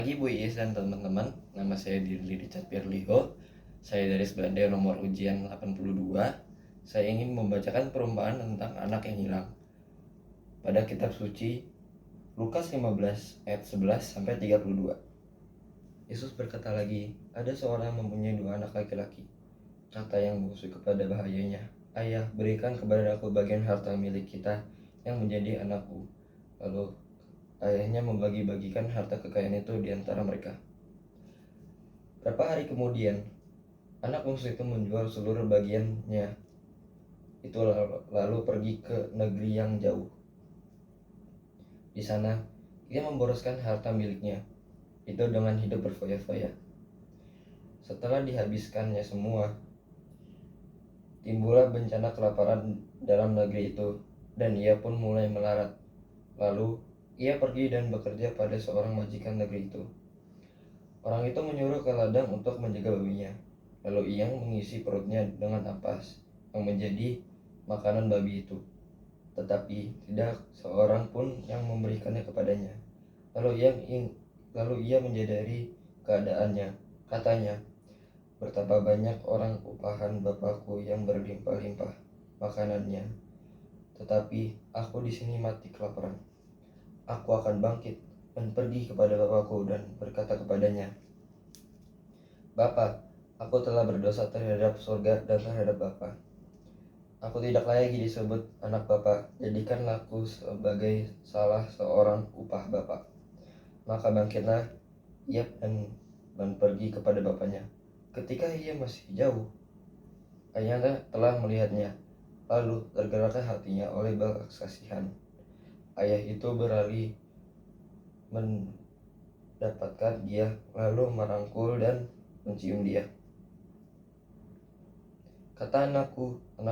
Pagi Bu Iis dan teman-teman, nama saya Dirli Richard Pirliho. Saya dari Sebande nomor ujian 82. Saya ingin membacakan perumpamaan tentang anak yang hilang pada kitab suci Lukas 15 ayat 11 sampai 32. Yesus berkata lagi, ada seorang mempunyai 2 anak laki-laki. Kata yang bungsu kepada bahayanya, ayah, berikan kepada aku bagian harta milik kita yang menjadi anakku. Lalu ayahnya membagi-bagikan harta kekayaan itu di antara mereka. Berapa hari kemudian, anak bungsu itu menjual seluruh bagiannya itu lalu pergi ke negeri yang jauh. Di sana, ia memboroskan harta miliknya itu dengan hidup berfoya-foya. Setelah dihabiskannya semua, timbullah bencana kelaparan dalam negeri itu, dan ia pun mulai melarat. Lalu, ia pergi dan bekerja pada seorang majikan negeri itu. Orang itu menyuruh ke ladang untuk menjaga babinya. Lalu ia mengisi perutnya dengan ampas yang menjadi makanan babi itu. Tetapi tidak seorang pun yang memberikannya kepadanya. Lalu ia menyadari keadaannya. Katanya, betapa banyak orang upahan Bapakku yang berlimpah-limpah makanannya. Tetapi aku di sini mati kelaparan. Aku akan bangkit dan pergi kepada Bapakku dan berkata kepadanya, Bapa, aku telah berdosa terhadap surga dan terhadap Bapa. Aku tidak layak disebut anak Bapa, jadikanlah aku sebagai salah seorang upah Bapa. Maka bangkitlah ia dan pergi kepada bapaknya. Ketika ia masih jauh, ayahnya telah melihatnya, lalu tergeraklah hatinya oleh belas kasihan. Ayah itu beralih mendapatkan dia, lalu merangkul dan mencium dia. Kata anak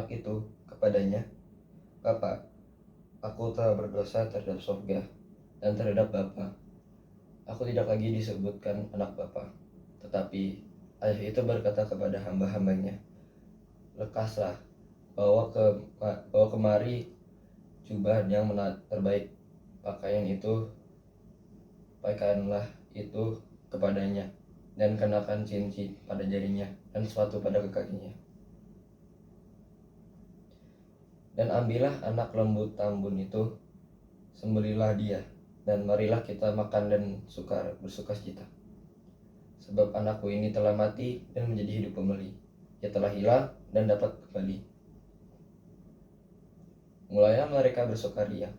itu kepadanya, Bapak, aku telah berdosa terhadap surga dan terhadap Bapa. Aku tidak lagi disebutkan anak Bapa. Tetapi ayah itu berkata kepada hamba-hambanya, lekaslah, bawa kemari jubah yang terbaik, pakaianlah itu kepadanya, dan kenakan cincin pada jarinya dan sepatu pada kakinya. Dan ambillah anak lembu tambun itu, sembelilah dia, dan marilah kita makan dan bersukacita. Sebab anakku ini telah mati dan menjadi hidup kembali. Ia telah hilang dan dapat kembali. Mulailah mereka bersukaria.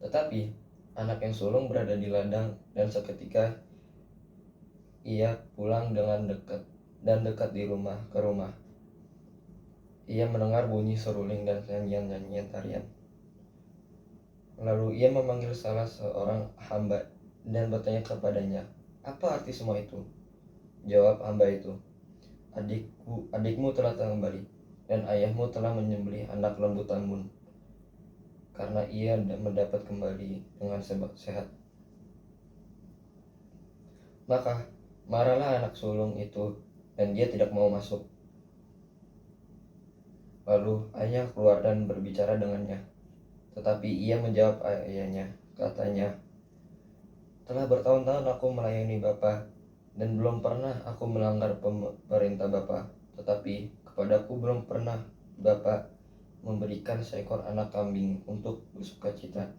Tetapi anak yang sulung berada di ladang, dan seketika ia pulang dengan dekat di rumah ke rumah. Ia mendengar bunyi seruling dan nyanyian tarian. Lalu ia memanggil salah seorang hamba dan bertanya kepadanya, apa arti semua itu? Jawab hamba itu, adikmu telah kembali, dan ayahmu telah menyembelih anak lembu tambun, karena ia mendapat kembali dengan sehat. Maka marahlah anak sulung itu, dan dia tidak mau masuk. Lalu ayahnya keluar dan berbicara dengannya. Tetapi ia menjawab ayahnya, katanya, telah bertahun-tahun aku melayani Bapa, dan belum pernah aku melanggar perintah Bapa. Tetapi kepadaku belum pernah Bapa memberikan seekor anak kambing untuk bersukacita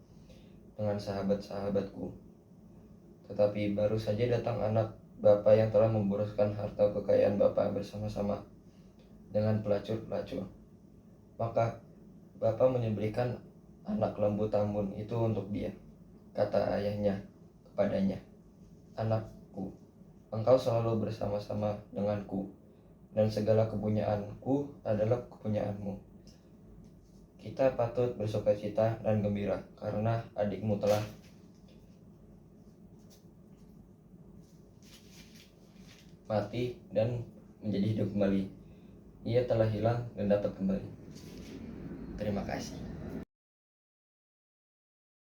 dengan sahabat-sahabatku. Tetapi baru saja datang anak Bapa yang telah memboroskan harta kekayaan Bapa bersama-sama dengan pelacur-pelacur. Maka Bapa menyembelihkan anak lembu tambun itu untuk dia. Kata ayahnya kepadanya, anakku, engkau selalu bersama-sama denganku, dan segala kepunyaanku adalah kepunyaanmu. Kita patut bersukacita dan gembira, karena adikmu telah mati dan menjadi hidup kembali. Ia telah hilang dan dapat kembali. Terima kasih.